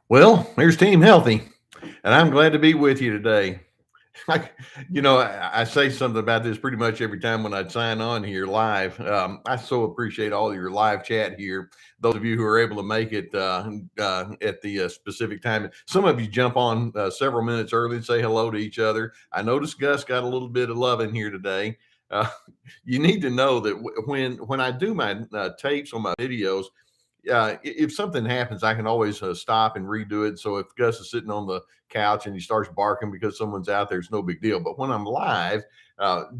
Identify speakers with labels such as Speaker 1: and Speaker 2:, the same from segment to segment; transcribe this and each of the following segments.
Speaker 1: Well, there's Team Healthy, and I'm glad to be with you today. I, I say something about this pretty much every time when I sign on here live. I so appreciate all your live chat here. Those of you who are able to make it at the specific time. Some of you jump on several minutes early and say hello to each other. I noticed Gus got a little bit of love in here today. Uh, you need to know that when I do my tapes on my videos, if something happens, I can always stop and redo it. So if Gus is sitting on the couch and he starts barking because someone's out there, it's no big deal. But when I'm live,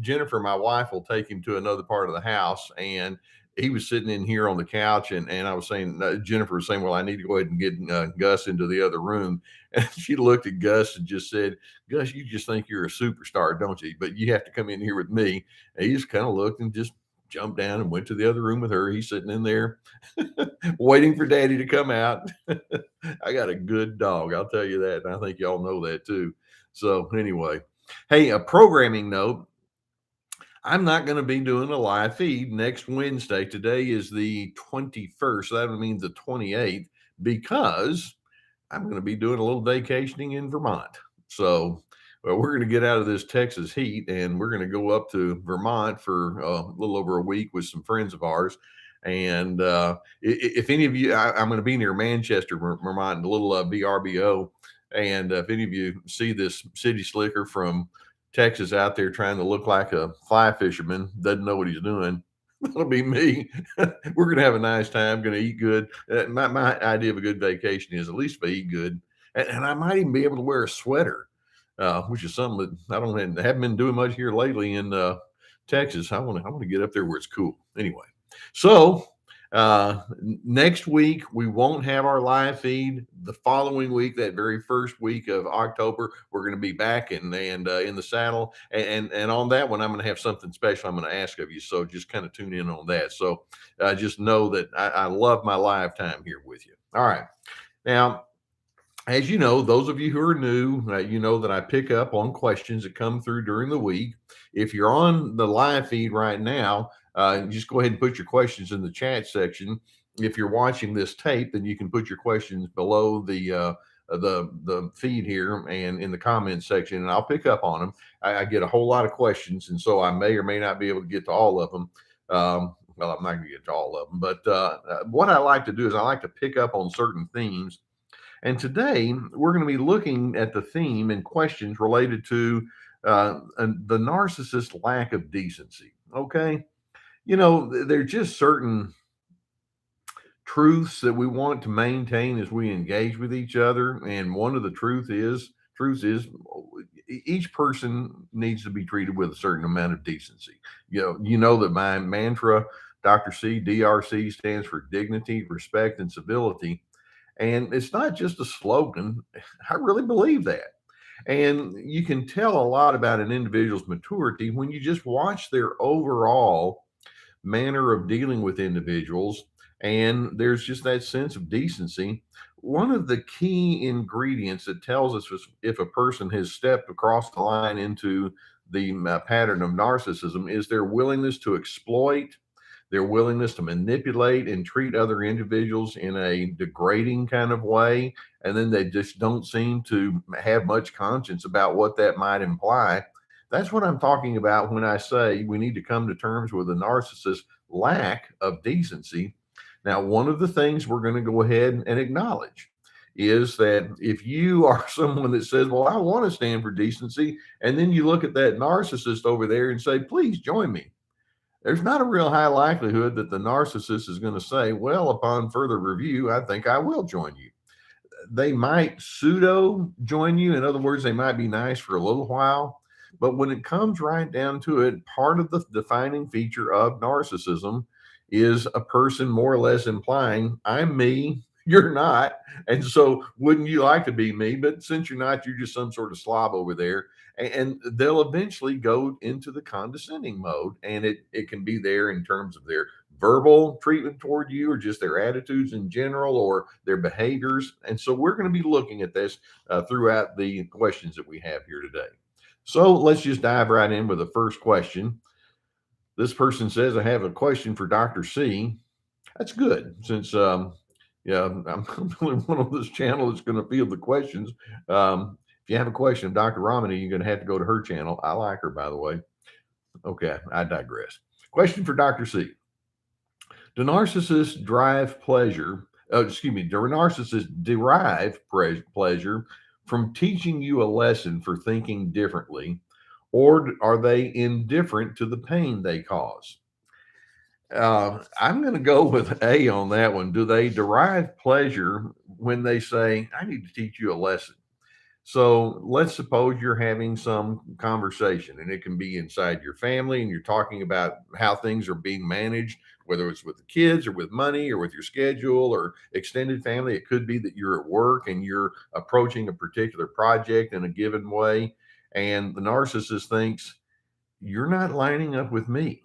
Speaker 1: Jennifer, my wife, will take him to another part of the house, and he was sitting in here on the couch, and I was saying, Jennifer was saying, well, I need to go ahead and get Gus into the other room. And she looked at Gus and just said, Gus, you just think you're a superstar, don't you? But you have to come in here with me. And he just kind of looked and just jumped down and went to the other room with her. He's sitting in there waiting for daddy to come out. I got a good dog, I'll tell you that. And I think y'all know that too. So, anyway, hey, a programming note. I'm not going to be doing a live feed next Wednesday. Today is the 21st. So that would mean the 28th, because I'm going to be doing a little vacationing in Vermont. So, well, we're going to get out of this Texas heat and we're going to go up to Vermont for a little over a week with some friends of ours. And if any of you, I'm going to be near Manchester, Vermont, a little VRBO. And if any of you see this city slicker from Texas out there trying to look like a fly fisherman, doesn't know what he's doing, that'll be me. We're going to have a nice time, going to eat good. My idea of a good vacation is at least if I eat good. And I might even be able to wear a sweater, which is something that haven't been doing much here lately in Texas. I want to get up there where it's cool. Anyway, so next week we won't have our live feed. The following week, that very first week of October, we're going to be back and in the saddle. And on that one, I'm going to have something special I'm going to ask of you. So just kind of tune in on that. So just know that I love my live time here with you. All right. Now, as you know, those of you who are new, you know that I pick up on questions that come through during the week. If you're on the live feed right now, just go ahead and put your questions in the chat section. If you're watching this tape, then you can put your questions below the feed here and in the comments section, and I'll pick up on them. I get a whole lot of questions, and so I may or may not be able to get to all of them. Well, I'm not going to get to all of them, but what I like to do is I like to pick up on certain themes. And today we're going to be looking at the theme and questions related to the narcissist lack of decency. Okay. You know, there's just certain truths that we want to maintain as we engage with each other. And one of the truths is each person needs to be treated with a certain amount of decency. You know that my mantra, Dr. C, DRC, stands for dignity, respect, and civility. And it's not just a slogan. I really believe that. And you can tell a lot about an individual's maturity when you just watch their overall manner of dealing with individuals. And there's just that sense of decency. One of the key ingredients that tells us if a person has stepped across the line into the pattern of narcissism is their willingness to exploit, their willingness to manipulate and treat other individuals in a degrading kind of way. And then they just don't seem to have much conscience about what that might imply. That's what I'm talking about when I say we need to come to terms with a narcissist's lack of decency. Now, one of the things we're going to go ahead and acknowledge is that if you are someone that says, well, I want to stand for decency, and then you look at that narcissist over there and say, please join me, there's not a real high likelihood that the narcissist is going to say, well, upon further review, I think I will join you. They might pseudo join you. In other words, they might be nice for a little while. But when it comes right down to it, part of the defining feature of narcissism is a person more or less implying, I'm me, you're not. And so wouldn't you like to be me? But since you're not, you're just some sort of slob over there. And they'll eventually go into the condescending mode. And it can be there in terms of their verbal treatment toward you or just their attitudes in general or their behaviors. And so we're going to be looking at this throughout the questions that we have here today. So let's just dive right in with the first question. This person says, I have a question for Dr. C. That's good, since Yeah, I'm the only one on this channel that's going to field the questions. If you have a question of Dr. Romney, you're going to have to go to her channel. I like her, by the way. Okay, I digress. Question for Dr. C. Do narcissists drive pleasure? Do narcissists derive pleasure from teaching you a lesson for thinking differently, or are they indifferent to the pain they cause? I'm going to go with A on that one. Do they derive pleasure when they say, I need to teach you a lesson? So let's suppose you're having some conversation, and it can be inside your family, and you're talking about how things are being managed, whether it's with the kids or with money or with your schedule or extended family. It could be that you're at work and you're approaching a particular project in a given way, and the narcissist thinks, you're not lining up with me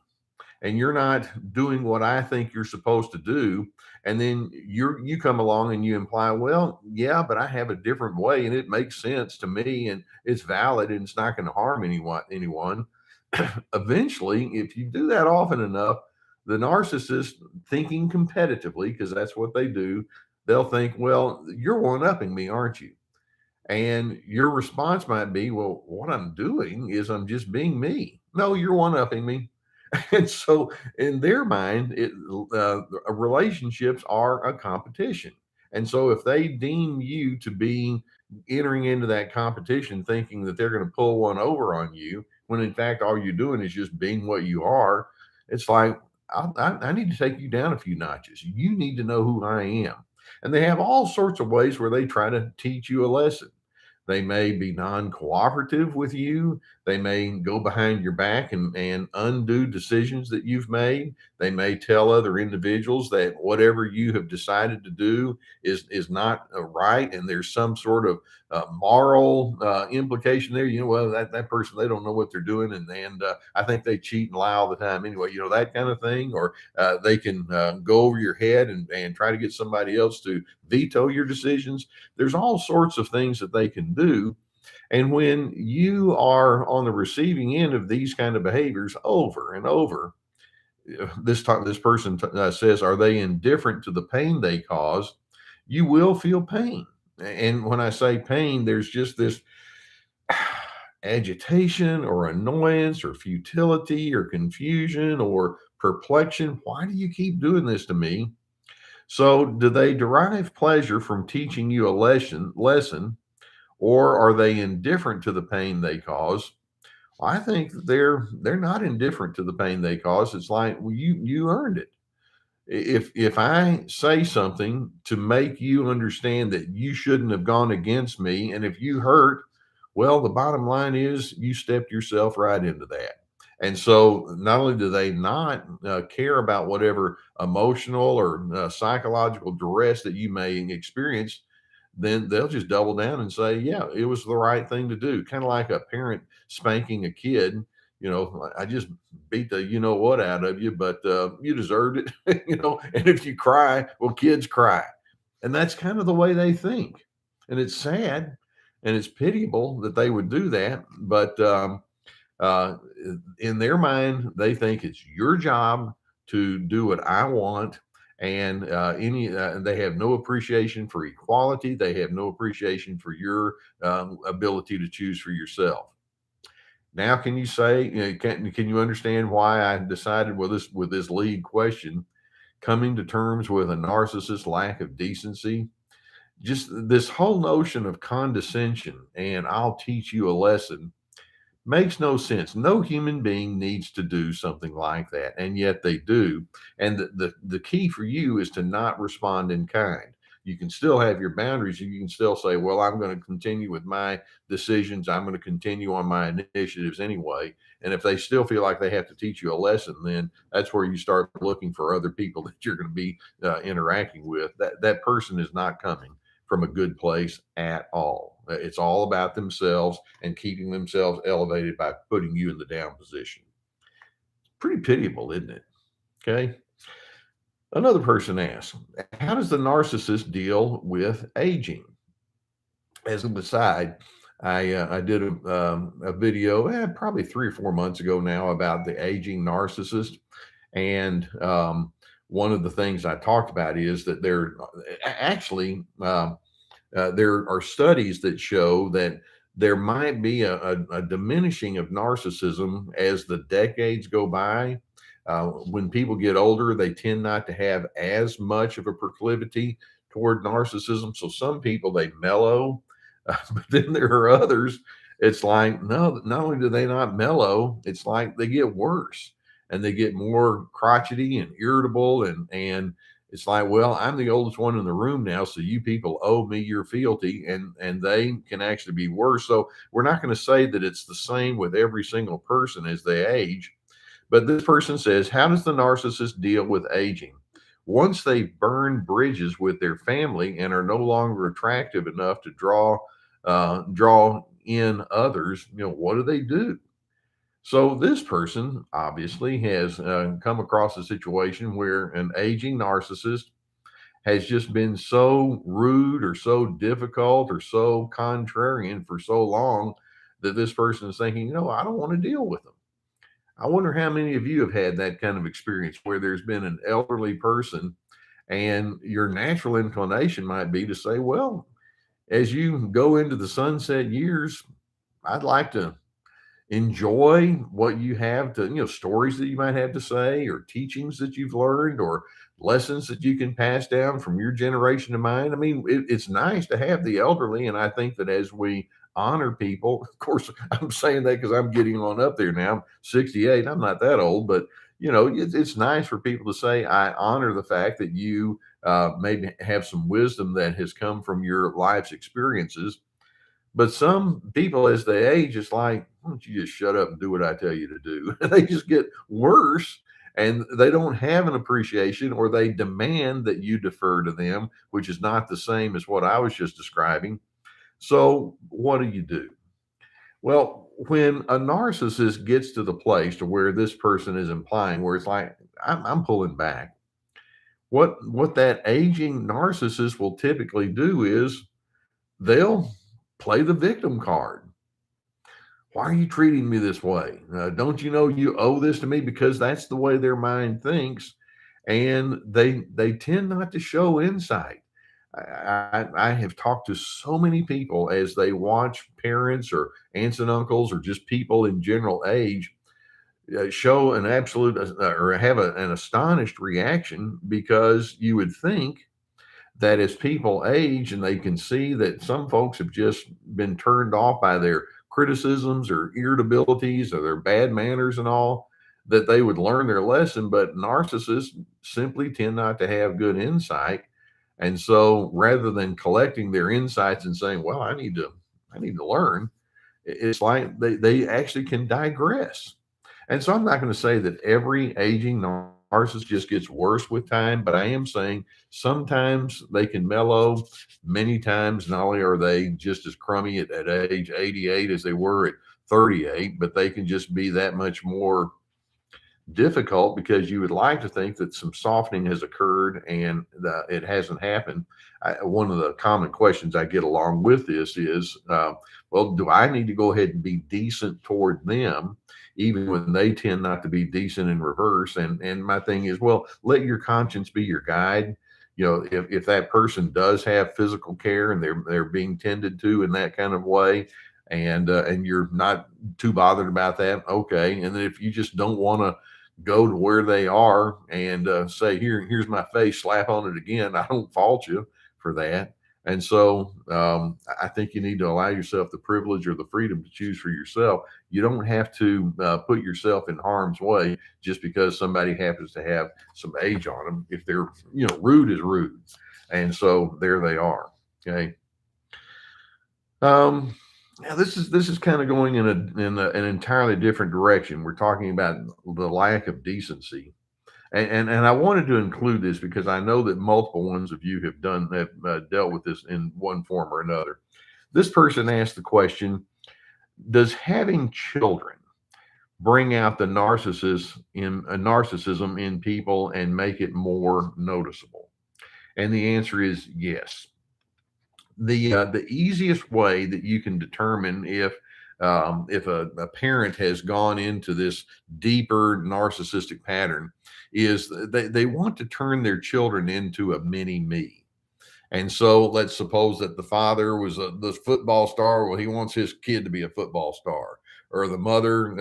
Speaker 1: and you're not doing what I think you're supposed to do. And then you come along and you imply, well, yeah, but I have a different way and it makes sense to me and it's valid and it's not going to harm anyone. Eventually, if you do that often enough, the narcissist, thinking competitively, because that's what they do, they'll think, well, you're one-upping me, aren't you? And your response might be, well, what I'm doing is I'm just being me. No, you're one-upping me. And so, in their mind, relationships are a competition. And so, if they deem you to be entering into that competition thinking that they're going to pull one over on you, when in fact, all you're doing is just being what you are, it's like, I need to take you down a few notches. You need to know who I am. And they have all sorts of ways where they try to teach you a lesson. They may be non cooperative with you. They may go behind your back and undo decisions that you've made. They may tell other individuals that whatever you have decided to do is not right, and there's some sort of moral implication there. Well, that person, they don't know what they're doing, and I think they cheat and lie all the time anyway. That kind of thing. Or they can go over your head and try to get somebody else to veto your decisions. There's all sorts of things that they can do. And when you are on the receiving end of these kind of behaviors over and over, this person says, are they indifferent to the pain they cause? You will feel pain. And when I say pain, there's just this agitation or annoyance or futility or confusion or perplexion. Why do you keep doing this to me? So, do they derive pleasure from teaching you a lesson, or are they indifferent to the pain they cause? I think they're not indifferent to the pain they cause. It's like, well, you earned it. If I say something to make you understand that you shouldn't have gone against me, and if you hurt, well, the bottom line is you stepped yourself right into that. And so, not only do they not care about whatever emotional or psychological duress that you may experience, then they'll just double down and say, yeah, it was the right thing to do. Kind of like a parent spanking a kid. I just beat the what out of you, but you deserved it. And if you cry, well, kids cry. And that's kind of the way they think. And it's sad and it's pitiable that they would do that. But uh, in their mind, they think it's your job to do what I want. And they have no appreciation for equality. They have no appreciation for your ability to choose for yourself. Now, can you say, can you understand why I decided with this lead question, coming to terms with a narcissist's lack of decency? Just this whole notion of condescension and I'll teach you a lesson makes no sense. No human being needs to do something like that, and yet they do. And the key for you is to not respond in kind. You can still have your boundaries. You can still say, well, I'm going to continue with my decisions. I'm going to continue on my initiatives anyway. And if they still feel like they have to teach you a lesson, then that's where you start looking for other people that you're going to be interacting with. That person is not coming from a good place at all. It's all about themselves and keeping themselves elevated by putting you in the down position. Pretty pitiable, isn't it? Okay. Another person asks, how does the narcissist deal with aging? As an aside, I did a video probably 3 or 4 months ago now about the aging narcissist. And one of the things I talked about is that actually there are studies that show that there might be a diminishing of narcissism as the decades go by. When people get older, they tend not to have as much of a proclivity toward narcissism. So some people, they mellow, but then there are others. It's like, no, not only do they not mellow, it's like they get worse and they get more crotchety and irritable, and it's like, well, I'm the oldest one in the room now, so you people owe me your fealty, and they can actually be worse. So we're not going to say that it's the same with every single person as they age. But this person says, how does the narcissist deal with aging? Once they burn bridges with their family and are no longer attractive enough to draw in others, what do they do? So this person obviously has come across a situation where an aging narcissist has just been so rude or so difficult or so contrarian for so long that this person is thinking, I don't want to deal with them. I wonder how many of you have had that kind of experience where there's been an elderly person and your natural inclination might be to say, well, as you go into the sunset years, I'd like to enjoy what you have to, stories that you might have to say, or teachings that you've learned, or lessons that you can pass down from your generation to mine. I mean, it's nice to have the elderly. And I think that as we honor people, of course, I'm saying that because I'm getting on up there now. I'm 68. I'm not that old, but it's nice for people to say, I honor the fact that you maybe have some wisdom that has come from your life's experiences. But some people, as they age, it's like, why don't you just shut up and do what I tell you to do? They just get worse, and they don't have an appreciation, or they demand that you defer to them, which is not the same as what I was just describing. So what do? Well, when a narcissist gets to the place to where this person is implying, where it's like, I'm pulling back, what that aging narcissist will typically do is they'll play the victim card. Why are you treating me this way? Don't you know you owe this to me? Because that's the way their mind thinks, and they tend not to show insight. I have talked to so many people as they watch parents or aunts and uncles or just people in general age show an absolute or have an astonished reaction, because you would think that as people age and they can see that some folks have just been turned off by their criticisms or irritabilities or their bad manners and all, that they would learn their lesson. But narcissists simply tend not to have good insight. And so rather than collecting their insights and saying, well, I need to learn, it's like they actually can digress. And so I'm not going to say that every aging narcissist just gets worse with time, but I am saying sometimes they can mellow. Many times, not only are they just as crummy at age 88 as they were at 38, but they can just be that much more difficult, because you would like to think that some softening has occurred, and it hasn't happened. One of the common questions I get along with this is, well, do I need to go ahead and be decent toward them, even when they tend not to be decent in reverse? And my thing is, well, let your conscience be your guide. If that person does have physical care and they're being tended to in that kind of way, and you're not too bothered about that, okay. And then if you just don't want to go to where they are and say, here's my face, slap on it again, I don't fault you for that. And so I think you need to allow yourself the privilege or the freedom to choose for yourself. You don't have to put yourself in harm's way just because somebody happens to have some age on them. If they're, rude is rude. And so there they are. Okay. Now this is kind of going in an entirely different direction. We're talking about the lack of decency, and I wanted to include this because I know that multiple ones of you have dealt with this in one form or another. This person asked the question: does having children bring out the narcissism in people and make it more noticeable? And the answer is yes. The easiest way that you can determine if if a parent has gone into this deeper narcissistic pattern, is they want to turn their children into a mini me. And so let's suppose that the father was the football star. Well, he wants his kid to be a football star. Or the mother,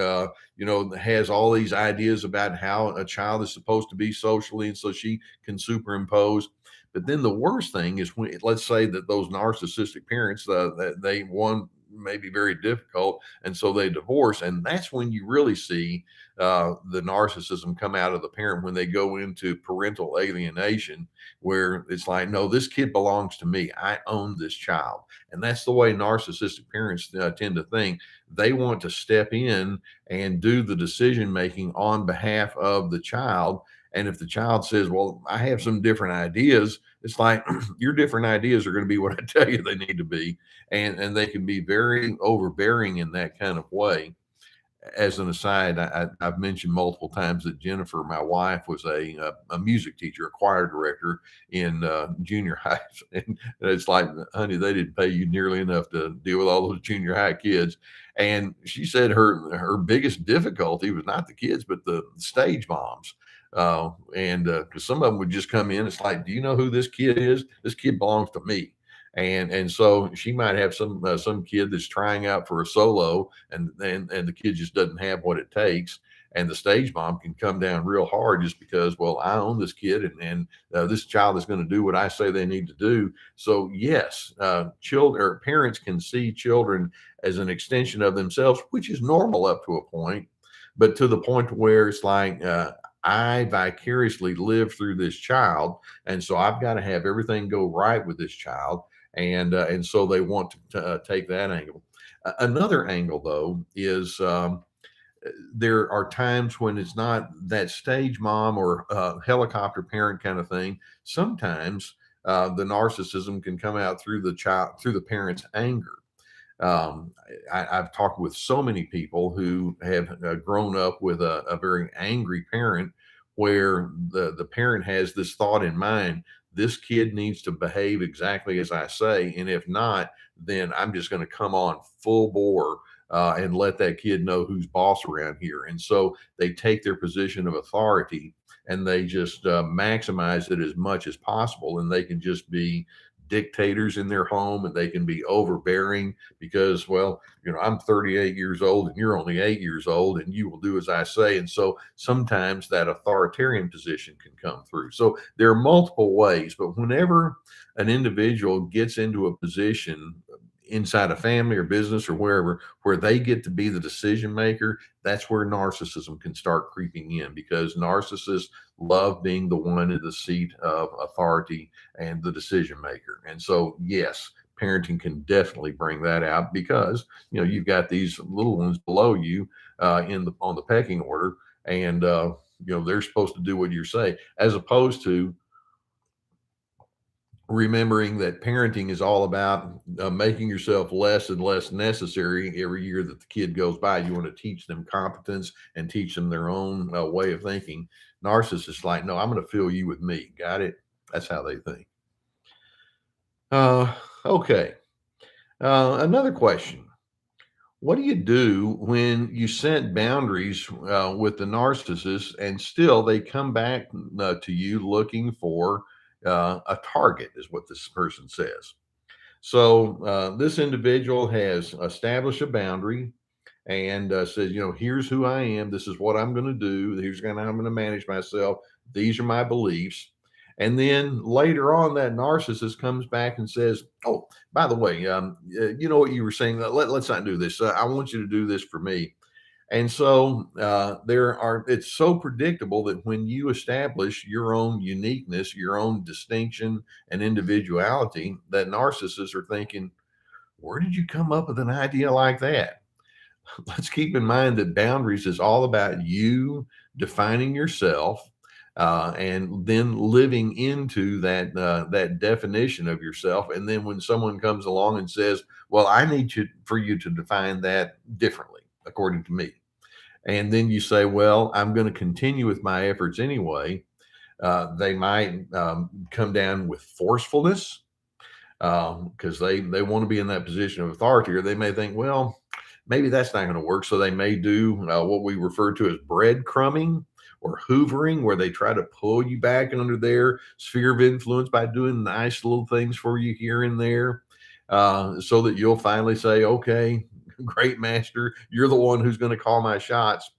Speaker 1: has all these ideas about how a child is supposed to be socially, and so she can superimpose. But then the worst thing is when, let's say that those narcissistic parents, that they one may be very difficult, and so they divorce, and that's when you really see the narcissism come out of the parent when they go into parental alienation, where it's like, no, this kid belongs to me. I own this child. And that's the way narcissistic parents tend to think. They want to step in and do the decision making on behalf of the child. And if the child says, well, I have some different ideas, it's like, your different ideas are going to be what I tell you they need to be. And they can be very overbearing in that kind of way. As an aside, I've mentioned multiple times that Jennifer, my wife, was a music teacher, a choir director in junior high. And it's like, honey, they didn't pay you nearly enough to deal with all those junior high kids. And she said her biggest difficulty was not the kids, but the stage moms. And because some of them would just come in, it's like, do you know who this kid is? This kid belongs to me. And so she might have some kid that's trying out for a solo, and the kid just doesn't have what it takes, and the stage mom can come down real hard just because, well, I own this kid, and this child is going to do what I say they need to do. So yes, children or parents can see children as an extension of themselves, which is normal up to a point, but to the point where it's like, I vicariously live through this child, and so I've got to have everything go right with this child. And so they want to take that angle. Another angle, though, is there are times when it's not that stage mom or helicopter parent kind of thing. Sometimes the narcissism can come out through the parent's anger. I've talked with so many people who have grown up with a very angry parent, where the parent has this thought in mind: this kid needs to behave exactly as I say, and if not, then I'm just going to come on full bore and let that kid know who's boss around here. And so they take their position of authority and they just maximize it as much as possible, and they can just be dictators in their home, and they can be overbearing because, well, I'm 38 years old and you're only 8 years old, and you will do as I say. And so sometimes that authoritarian position can come through. So there are multiple ways, but whenever an individual gets into a position inside a family or business or wherever, where they get to be the decision maker, that's where narcissism can start creeping in, because narcissists love being the one in the seat of authority and the decision maker. And so, yes, parenting can definitely bring that out, because you've got these little ones below you on the pecking order, and they're supposed to do what you say, as opposed to remembering that parenting is all about making yourself less and less necessary every year that the kid goes by. You want to teach them competence and teach them their own way of thinking. Narcissists like, no, I'm going to fill you with me. Got it? That's how they think. Okay. Another question. What do you do when you set boundaries with the narcissist, and still they come back to you looking for a target, is what this person says. So this individual has established a boundary and says, here's who I am. This is what I'm going to do. Here's how I'm going to manage myself. These are my beliefs. And then later on, that narcissist comes back and says, oh, by the way, you know what you were saying? Let's not do this. I want you to do this for me. And so it's so predictable that when you establish your own uniqueness, your own distinction and individuality, that narcissists are thinking, where did you come up with an idea like that? Let's keep in mind that boundaries is all about you defining yourself and then living into that definition of yourself. And then when someone comes along and says, well, I need for you to define that differently, according to me. And then you say, well, I'm going to continue with my efforts anyway. They might come down with forcefulness because they want to be in that position of authority, or they may think, well, maybe that's not going to work. So they may do what we refer to as breadcrumbing or hoovering, where they try to pull you back under their sphere of influence by doing nice little things for you here and there, so that you'll finally say, okay, great master, you're the one who's going to call my shots.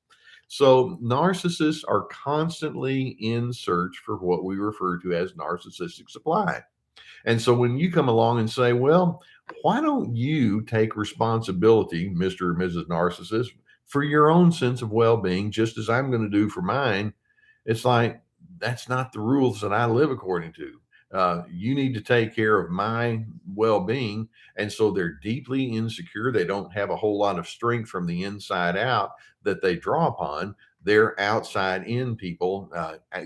Speaker 1: So narcissists are constantly in search for what we refer to as narcissistic supply. And so when you come along and say, well, why don't you take responsibility, Mr. or Mrs. Narcissist, for your own sense of well being, just as I'm going to do for mine? It's like, that's not the rules that I live according to. You need to take care of my well being. And so they're deeply insecure. They don't have a whole lot of strength from the inside out that they draw upon. They're outside in people.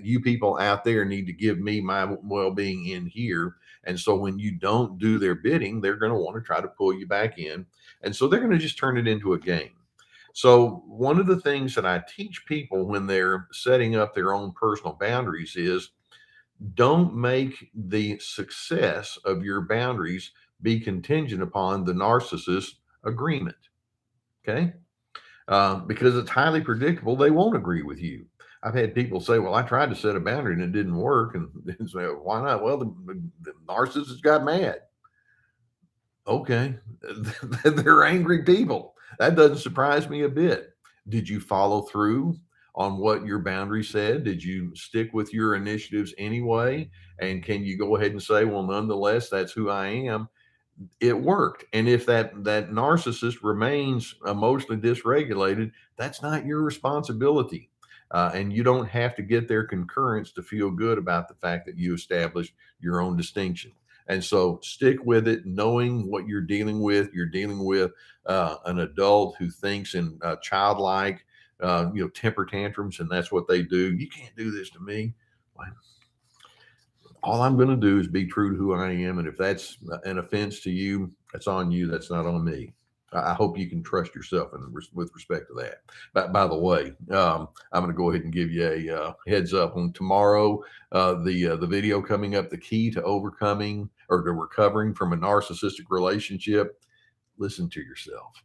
Speaker 1: You people out there need to give me my well being in here. And so when you don't do their bidding, they're going to want to try to pull you back in. And so they're going to just turn it into a game. So one of the things that I teach people when they're setting up their own personal boundaries is, don't make the success of your boundaries be contingent upon the narcissist agreement. Okay. Because it's highly predictable they won't agree with you. I've had people say, well, I tried to set a boundary and it didn't work. And say, why not? Well, the narcissist got mad. Okay. They're angry people. That doesn't surprise me a bit. Did you follow through on what your boundary said? Did you stick with your initiatives anyway? And can you go ahead and say, well, nonetheless, that's who I am? It worked. And if that narcissist remains emotionally dysregulated, that's not your responsibility. And you don't have to get their concurrence to feel good about the fact that you established your own distinction. And so stick with it, knowing what you're dealing with. You're dealing with an adult who thinks in childlike, temper tantrums, and that's what they do. You can't do this to me. Well, all I'm going to do is be true to who I am. And if that's an offense to you, that's on you. That's not on me. I hope you can trust yourself with respect to that. But by the way, I'm going to go ahead and give you a heads up on tomorrow. The video coming up, the key to overcoming or to recovering from a narcissistic relationship. Listen to yourself.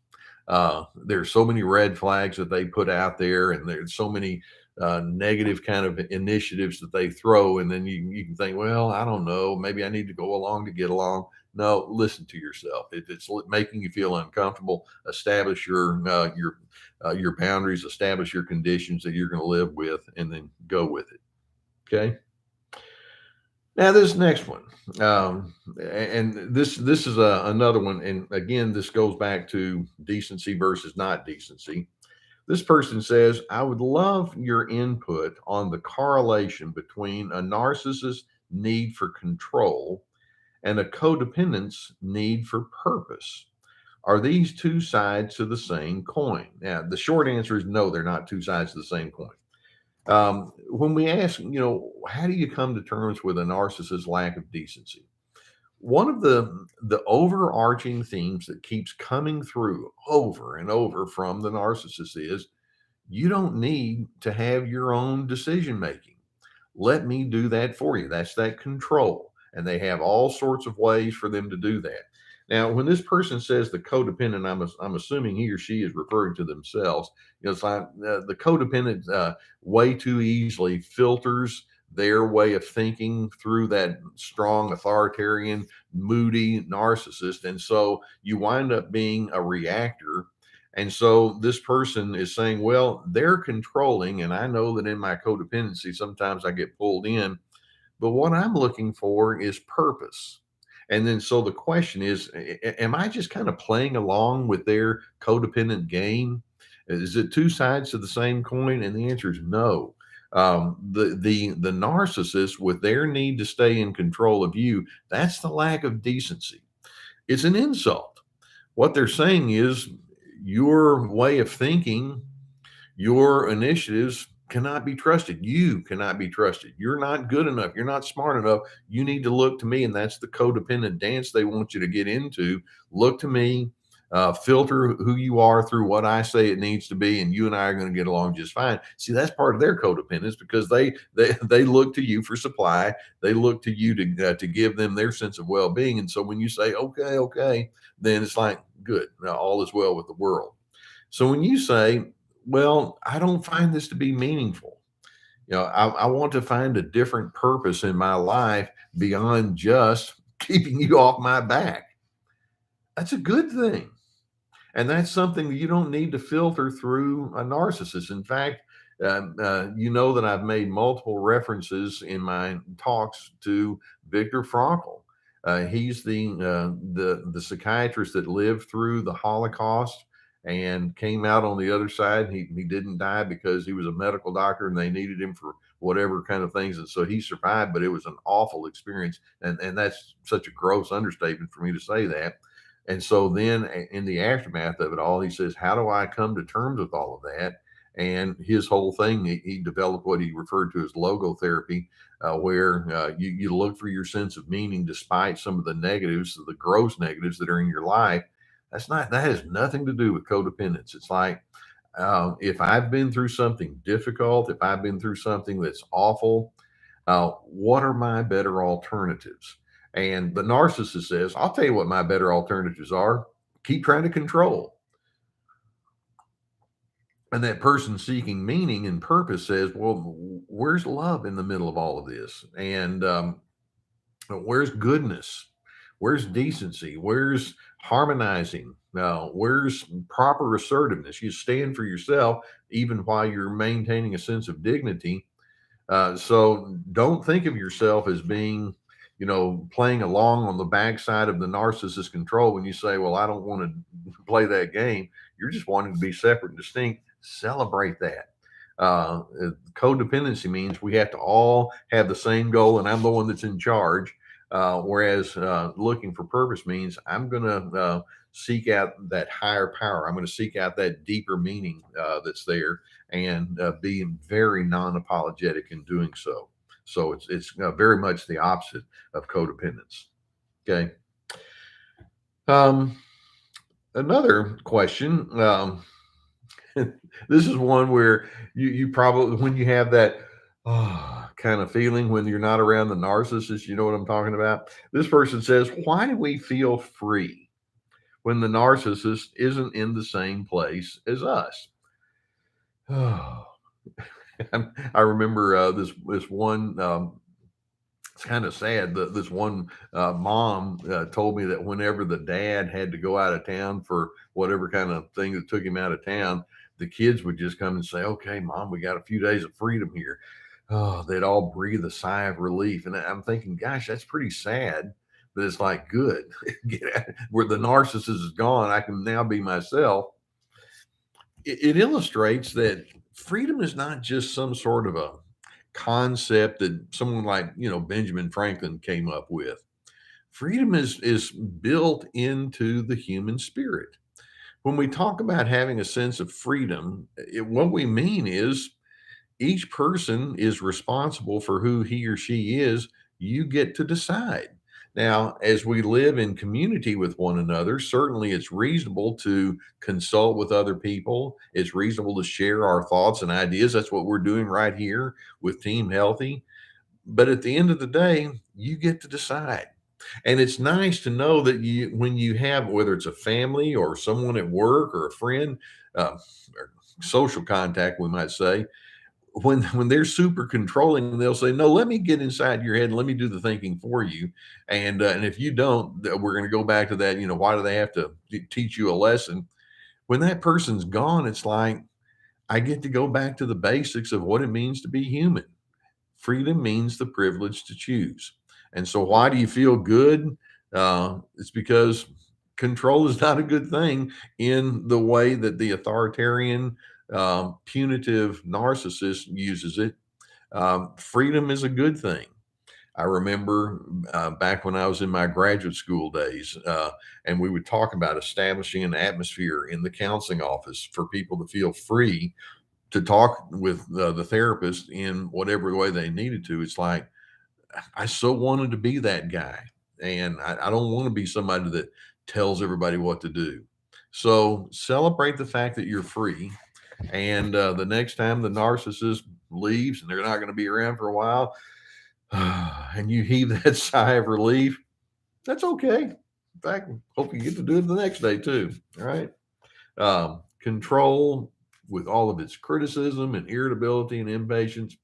Speaker 1: There's so many red flags that they put out there, and there's so many negative kind of initiatives that they throw. And then you can think, well, I don't know, maybe I need to go along to get along. No, listen to yourself. If it's making you feel uncomfortable, establish your boundaries, establish your conditions that you're going to live with, and then go with it. Okay. Now this next one, and this is another one, and again, this goes back to decency versus not decency. This person says, I would love your input on the correlation between a narcissist's need for control and a codependent's need for purpose. Are these two sides to the same coin? Now, the short answer is no, they're not two sides to the same coin. When we ask, how do you come to terms with a narcissist's lack of decency? One of the overarching themes that keeps coming through over and over from the narcissist is, you don't need to have your own decision making. Let me do that for you. That's that control. And they have all sorts of ways for them to do that. Now, when this person says the codependent, I'm assuming he or she is referring to themselves. It's like the codependent way too easily filters their way of thinking through that strong, authoritarian, moody narcissist. And so you wind up being a reactor. And so this person is saying, well, they're controlling. And I know that in my codependency, sometimes I get pulled in. But what I'm looking for is purpose. And then so the question is, am I just kind of playing along with their codependent game? Is it two sides to the same coin? And the answer is no. The narcissist, with their need to stay in control of you, that's the lack of decency. It's an insult. What they're saying is, your way of thinking, your initiatives cannot be trusted. You cannot be trusted. You're not good enough. You're not smart enough. You need to look to me. And that's the codependent dance they want you to get into. Look to me, filter who you are through what I say it needs to be, and you and I are going to get along just fine. See, that's part of their codependence, because they look to you for supply. They look to you to give them their sense of well-being. And so when you say, okay, then it's like, good, now all is well with the world. So when you say, well, I don't find this to be meaningful, I want to find a different purpose in my life beyond just keeping you off my back. That's a good thing. And that's something you don't need to filter through a narcissist. In fact, you know that I've made multiple references in my talks to Viktor Frankl. He's the psychiatrist that lived through the Holocaust and came out on the other side. He didn't die because he was a medical doctor and they needed him for whatever kind of things, and so he survived. But it was an awful experience, and that's such a gross understatement for me to say that. And so then in the aftermath of it all, he says, how do I come to terms with all of that? And his whole thing, he developed what he referred to as logotherapy, where you look for your sense of meaning despite some of the negatives, the gross negatives that are in your life. That has nothing to do with codependence. It's like, if I've been through something difficult, if I've been through something that's awful, what are my better alternatives? And the narcissist says, I'll tell you what my better alternatives are. Keep trying to control. And that person seeking meaning and purpose says, well, where's love in the middle of all of this? And where's goodness? Where's decency? Where's harmonizing? Where's proper assertiveness? You stand for yourself, even while you're maintaining a sense of dignity. So don't think of yourself as being, playing along on the backside of the narcissist control when you say, well, I don't want to play that game. You're just wanting to be separate and distinct. Celebrate that. Codependency means we have to all have the same goal and I'm the one that's in charge. Whereas looking for purpose means I'm going to seek out that higher power. I'm going to seek out that deeper meaning that's there and being very non-apologetic in doing so. So it's very much the opposite of codependence. Okay. Another question. This is one where you probably, when you have that kind of feeling when you're not around the narcissist, you know what I'm talking about. This person says, why do we feel free when the narcissist isn't in the same place as us? I remember this one. It's kind of sad that this one mom told me that whenever the dad had to go out of town for whatever kind of thing that took him out of town, the kids would just come and say, "Okay, mom, we got a few days of freedom here." Oh, they'd all breathe a sigh of relief, and I'm thinking, gosh, that's pretty sad. But it's like, good, where the narcissist is gone, I can now be myself. It illustrates that freedom is not just some sort of a concept that someone like Benjamin Franklin came up with. Freedom is built into the human spirit. When we talk about having a sense of freedom, what we mean is each person is responsible for who he or she is. You get to decide. Now, as we live in community with one another, certainly it's reasonable to consult with other people. It's reasonable to share our thoughts and ideas. That's what we're doing right here with Team Healthy. But at the end of the day, you get to decide. And it's nice to know that when you have, whether it's a family or someone at work or a friend, or social contact, we might say, when they're super controlling, they'll say, no, let me get inside your head and let me do the thinking for you. And if you don't, we're going to go back to that. Why do they have to teach you a lesson? When that person's gone, it's like, I get to go back to the basics of what it means to be human. Freedom means the privilege to choose. And so why do you feel good? It's because control is not a good thing in the way that the authoritarian, punitive narcissist uses it. Freedom is a good thing. I remember back when I was in my graduate school days, and we would talk about establishing an atmosphere in the counseling office for people to feel free to talk with the therapist in whatever way they needed to. It's like, I so wanted to be that guy. And I don't want to be somebody that tells everybody what to do. So celebrate the fact that you're free. And the next time the narcissist leaves and they're not going to be around for a while, and you heave that sigh of relief, that's okay. In fact, hope you get to do it the next day too. All right. control with all of its criticism and irritability and impatience,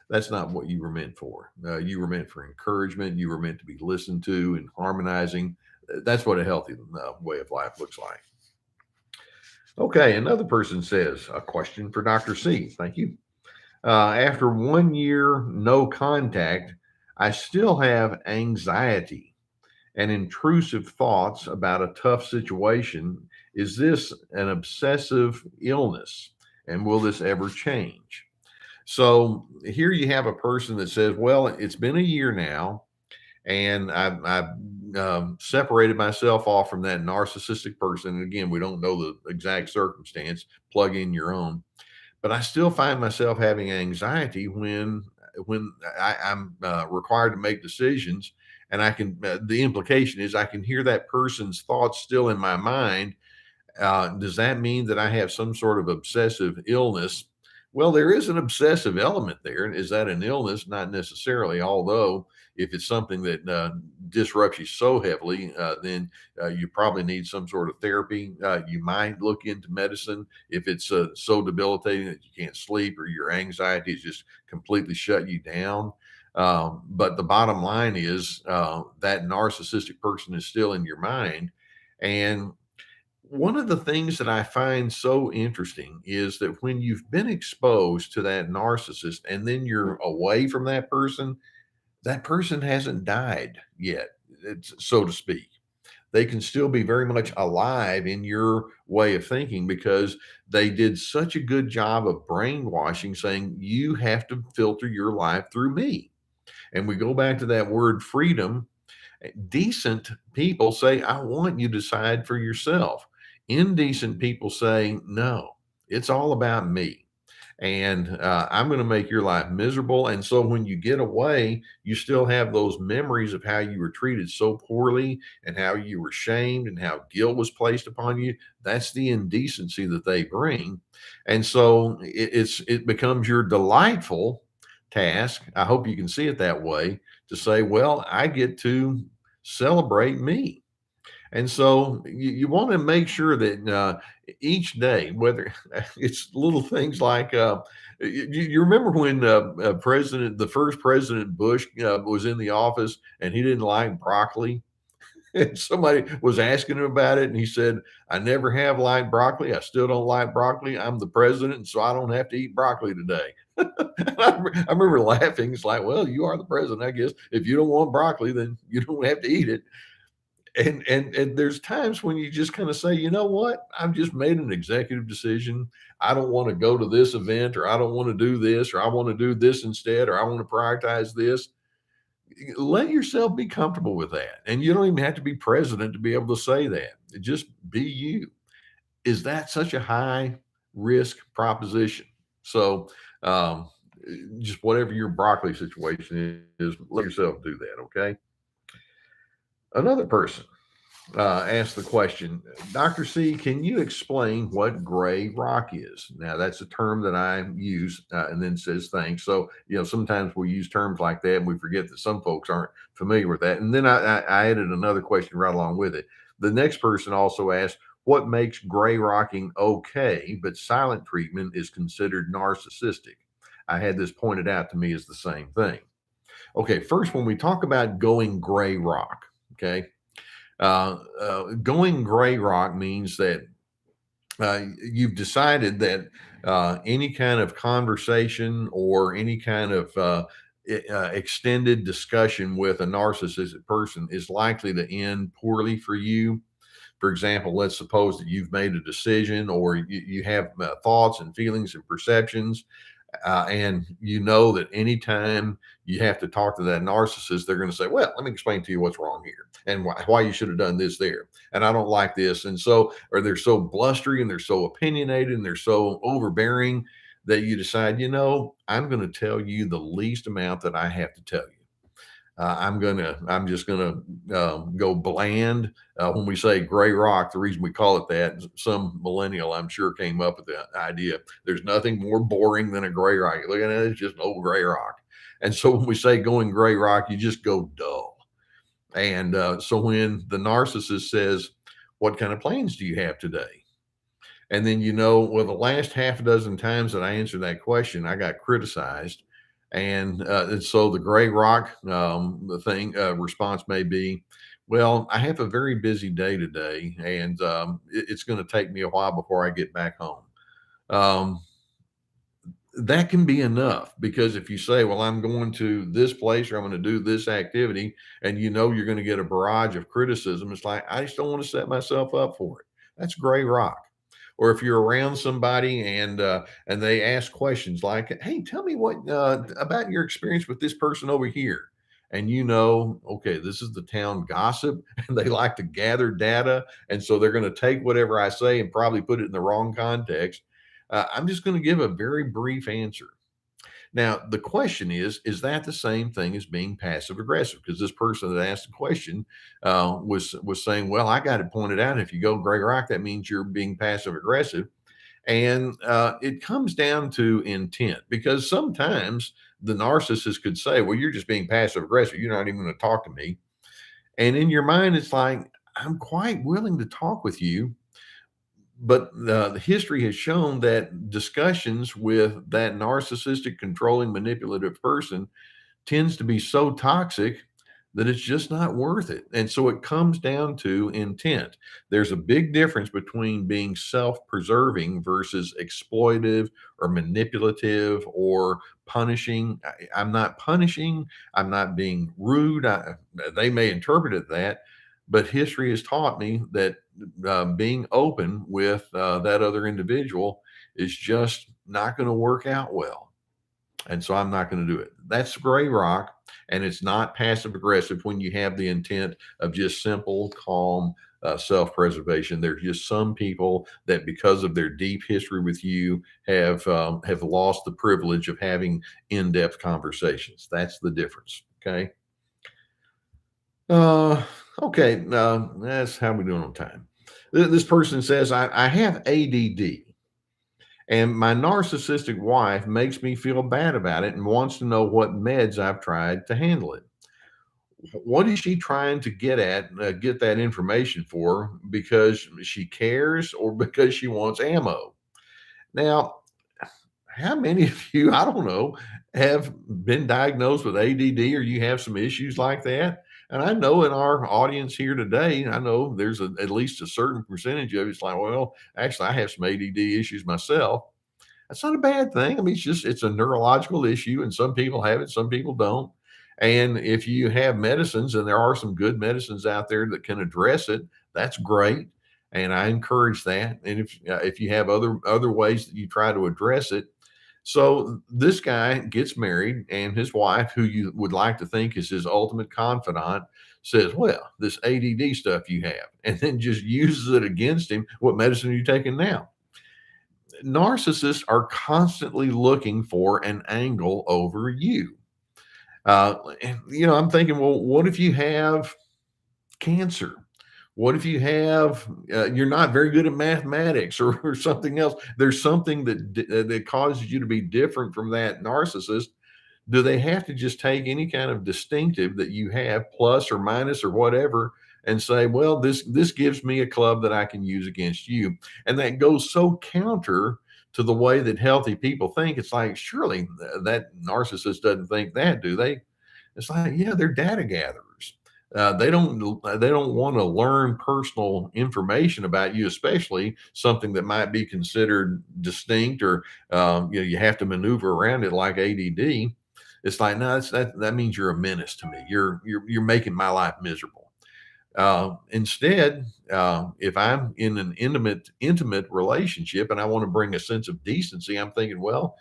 Speaker 1: that's not what you were meant for. You were meant for encouragement. You were meant to be listened to and harmonizing. That's what a healthy way of life looks like. Okay, another person says, a question for Dr. C. Thank you. After 1 year no contact, I still have anxiety and intrusive thoughts about a tough situation. Is this an obsessive illness? And will this ever change? So here you have a person that says, well, it's been a year now, and I've separated myself off from that narcissistic person. And again, we don't know the exact circumstance. Plug in your own. But I still find myself having anxiety when I'm required to make decisions, and I can. The implication is I can hear that person's thoughts still in my mind. Does that mean that I have some sort of obsessive illness? Well, there is an obsessive element there. Is that an illness? Not necessarily, although if it's something that disrupts you so heavily, then you probably need some sort of therapy. You might look into medicine if it's so debilitating that you can't sleep or your anxiety is just completely shut you down. But the bottom line is that narcissistic person is still in your mind. And one of the things that I find so interesting is that when you've been exposed to that narcissist and then you're away from that person hasn't died yet, so to speak. They can still be very much alive in your way of thinking because they did such a good job of brainwashing, saying you have to filter your life through me. And we go back to that word freedom. Decent people say, I want you to decide for yourself. Indecent people say, no, it's all about me. And I'm going to make your life miserable. And so when you get away, you still have those memories of how you were treated so poorly and how you were shamed and how guilt was placed upon you. That's the indecency that they bring. And so it becomes your delightful task. I hope you can see it that way, to say, well, I get to celebrate me. And so you want to make sure that each day, whether it's little things like, you remember when the first President Bush was in the office and he didn't like broccoli? And somebody was asking him about it, and he said, I never have liked broccoli. I still don't like broccoli. I'm the president, and so I don't have to eat broccoli today. I remember laughing. It's like, well, you are the president, I guess. If you don't want broccoli, then you don't have to eat it. And there's times when you just kind of say, you know what? I've just made an executive decision. I don't want to go to this event, or I don't want to do this, or I want to do this instead, or I want to prioritize this. Let yourself be comfortable with that. And you don't even have to be president to be able to say that. Just be you. Is that such a high risk proposition? So, just whatever your broccoli situation is, let yourself do that. Okay. Another person asked the question, Dr. C, can you explain what gray rock is? Now, that's a term that I use and then says thanks. So, sometimes we use terms like that and we forget that some folks aren't familiar with that. And then I added another question right along with it. The next person also asked, what makes gray rocking okay, but silent treatment is considered narcissistic? I had this pointed out to me as the same thing. Okay, first, when we talk about going gray rock, okay, going gray rock means that you've decided that any kind of conversation or any kind of extended discussion with a narcissistic person is likely to end poorly for you. For example, let's suppose that you've made a decision, or you have thoughts and feelings and perceptions, and you know that anytime you have to talk to that narcissist, they're going to say, well, let me explain to you what's wrong here and why you should have done this there. And I don't like this. And so, or they're so blustery and they're so opinionated and they're so overbearing that you decide, I'm going to tell you the least amount that I have to tell you. I'm just gonna go bland. When we say gray rock, the reason we call it that, some millennial, I'm sure, came up with the idea. There's nothing more boring than a gray rock. You look at it, it's just an old gray rock. And so when we say going gray rock, you just go dull. And so when the narcissist says, what kind of plans do you have today? And then, well, the last half a dozen times that I answered that question, I got criticized. And so the gray rock the thing response may be, well, I have a very busy day today, and it's going to take me a while before I get back home. Um, that can be enough, because if you say, well, I'm going to this place or I'm going to do this activity, and you're going to get a barrage of criticism, it's like, I just don't want to set myself up for it. That's gray rock. Or if you're around somebody and they ask questions like, hey, tell me what about your experience with this person over here. And okay, this is the town gossip and they like to gather data. And so they're going to take whatever I say and probably put it in the wrong context. I'm just going to give a very brief answer. Now, the question is that the same thing as being passive aggressive? Because this person that asked the question was saying, well, I got it pointed out. If you go gray rock, that means you're being passive aggressive. And it comes down to intent, because sometimes the narcissist could say, well, you're just being passive aggressive. You're not even going to talk to me. And in your mind, it's like, I'm quite willing to talk with you, but the history has shown that discussions with that narcissistic, controlling, manipulative person tends to be so toxic that it's just not worth it. And so it comes down to intent. There's a big difference between being self-preserving versus exploitive or manipulative or punishing. I'm not punishing. I'm not being rude. They may interpret it that, but history has taught me that being open with that other individual is just not going to work out well. And so I'm not going to do it. That's gray rock. And it's not passive aggressive when you have the intent of just simple, calm self preservation. There's just some people that, because of their deep history with you, have lost the privilege of having in depth conversations. That's the difference. Okay. Uh, okay. That's how we doing on time. This person says, I have ADD. And my narcissistic wife makes me feel bad about it and wants to know what meds I've tried to handle it. What is she trying to get that information for? Because she cares or because she wants ammo? Now, how many of you, I don't know, have been diagnosed with ADD, or you have some issues like that? And I know in our audience here today, I know there's at least a certain percentage of it's like, well, actually, I have some ADD issues myself. That's not a bad thing. I mean, it's a neurological issue, and some people have it, some people don't. And if you have medicines, and there are some good medicines out there that can address it, that's great. And I encourage that. And if you have other ways that you try to address it, so this guy gets married, and his wife, who you would like to think is his ultimate confidant, says, "Well, this ADD stuff you have," and then just uses it against him. What medicine are you taking now? Narcissists are constantly looking for an angle over you. I'm thinking, well, what if you have cancer? What if you have you're not very good at mathematics, or something else? There's something that causes you to be different from that narcissist. Do they have to just take any kind of distinctive that you have, plus or minus or whatever, and say, well, this gives me a club that I can use against you? And that goes so counter to the way that healthy people think. It's like, surely that narcissist doesn't think that, do they? It's like, yeah, they're data gatherers. They don't want to learn personal information about you, especially something that might be considered distinct, or you have to maneuver around it, like ADD. It's like, no, that means you're a menace to me. You're making my life miserable. Instead, if I'm in an intimate relationship and I want to bring a sense of decency, I'm thinking, well,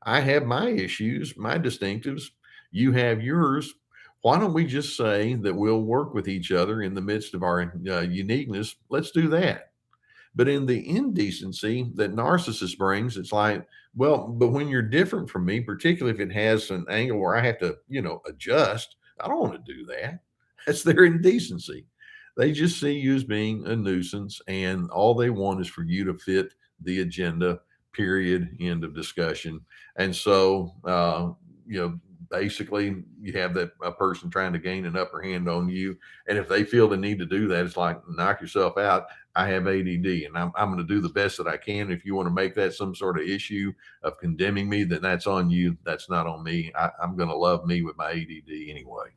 Speaker 1: I have my issues, my distinctives. You have yours. Why don't we just say that we'll work with each other in the midst of our uniqueness? Let's do that. But in the indecency that narcissist brings, it's like, well, but when you're different from me, particularly if it has an angle where I have to, adjust, I don't want to do that. That's their indecency. They just see you as being a nuisance, and all they want is for you to fit the agenda, period, end of discussion. And so, basically you have that a person trying to gain an upper hand on you. And if they feel the need to do that, it's like, knock yourself out. I have ADD and I'm going to do the best that I can. If you want to make that some sort of issue of condemning me, then that's on you. That's not on me. I'm going to love me with my ADD anyway.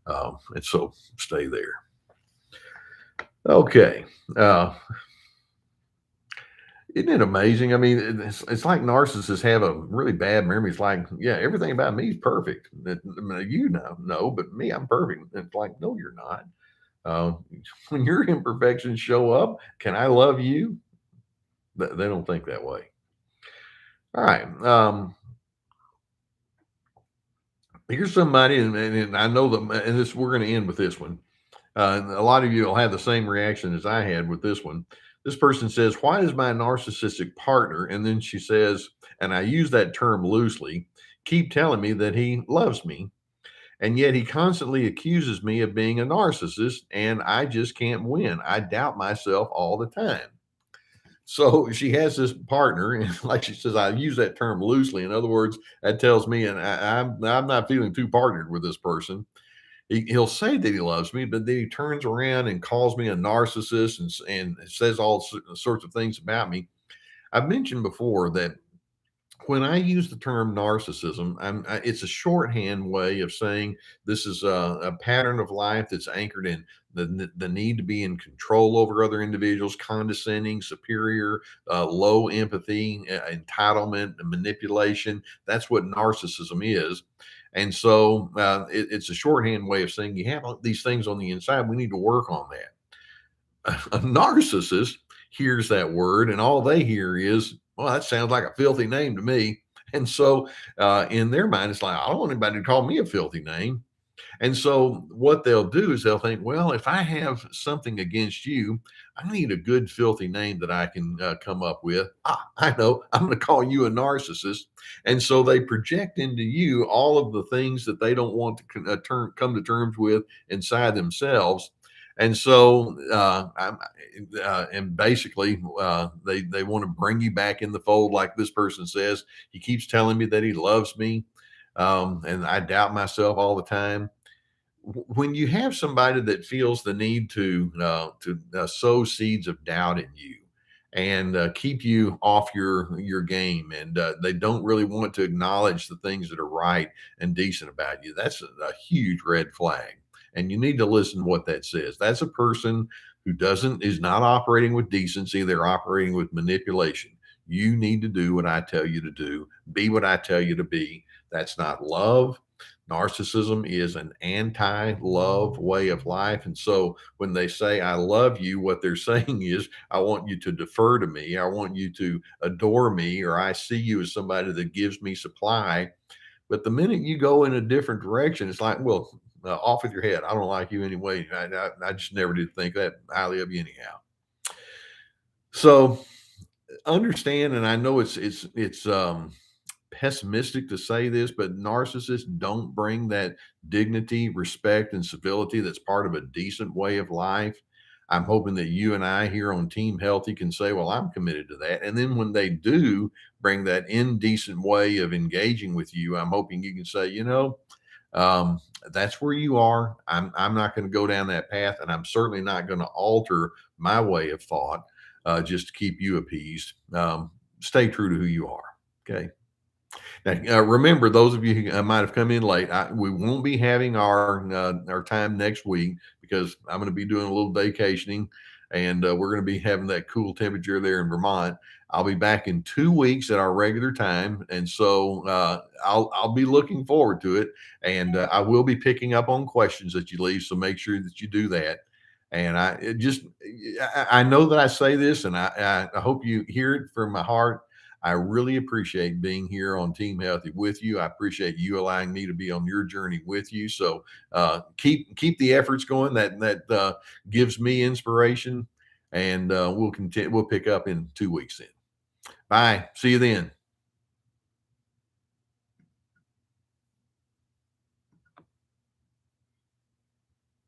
Speaker 1: And so stay there. Okay. Isn't it amazing? I mean, it's like narcissists have a really bad memory. It's like, yeah, everything about me is perfect. You know, no, but me, I'm perfect. It's like, no, you're not. Uh, when your imperfections show up, can I love you? They don't think that way. All right. Here's somebody, and I know them, and this we're going to end with this one. A lot of you will have the same reaction as I had with this one. This person says, why does my narcissistic partner, and then she says, and I use that term loosely, keep telling me that he loves me, and yet he constantly accuses me of being a narcissist, and I just can't win. I doubt myself all the time. So she has this partner, and like she says, I use that term loosely. In other words, that tells me, and I'm not feeling too partnered with this person. He'll say that he loves me, but then he turns around and calls me a narcissist and says all sorts of things about me. I've mentioned before that when I use the term narcissism, it's a shorthand way of saying this is a pattern of life that's anchored in the need to be in control over other individuals, condescending, superior, low empathy, entitlement, and manipulation. That's what narcissism is. And so it's a shorthand way of saying you have all these things on the inside. We need to work on that. A narcissist hears that word and all they hear is, well, that sounds like a filthy name to me. And so in their mind, it's like, I don't want anybody to call me a filthy name. And so what they'll do is they'll think, well, if I have something against you, I need a good filthy name that I can come up with. I know, I'm going to call you a narcissist. And so they project into you all of the things that they don't want to come to terms with inside themselves. And so, and basically, they want to bring you back in the fold, like this person says. He keeps telling me that he loves me, and I doubt myself all the time. When you have somebody that feels the need to sow seeds of doubt in you and keep you off your game, and they don't really want to acknowledge the things that are right and decent about you, that's a huge red flag. And you need to listen to what that says. That's a person who is not operating with decency. They're operating with manipulation. You need to do what I tell you to do, be what I tell you to be. That's not love. Narcissism is an anti-love way of life. And so when they say, I love you, what they're saying is, I want you to defer to me. I want you to adore me, or I see you as somebody that gives me supply. But the minute you go in a different direction, it's like, well, off with your head. I don't like you anyway. I just never did think that highly of you anyhow. So understand, and I know it's pessimistic to say this, but narcissists don't bring that dignity, respect, and civility that's part of a decent way of life. I'm hoping that you and I here on Team Healthy can say, well, I'm committed to that. And then when they do bring that indecent way of engaging with you, I'm hoping you can say, um, that's where you are. I'm not going to go down that path, and I'm certainly not going to alter my way of thought just to keep you appeased. Stay true to who you are. Okay. Now, remember, those of you who might have come in late, we won't be having our time next week because I'm going to be doing a little vacationing, and we're going to be having that cool temperature there in Vermont. I'll be back in 2 weeks at our regular time, and so I'll be looking forward to it. And I will be picking up on questions that you leave, so make sure that you do that. And I know that I say this, and I hope you hear it from my heart. I really appreciate being here on Team Healthy with you. I appreciate you allowing me to be on your journey with you. So keep the efforts going. That gives me inspiration, and we'll continue. We'll pick up in 2 weeks then. Bye. See you then.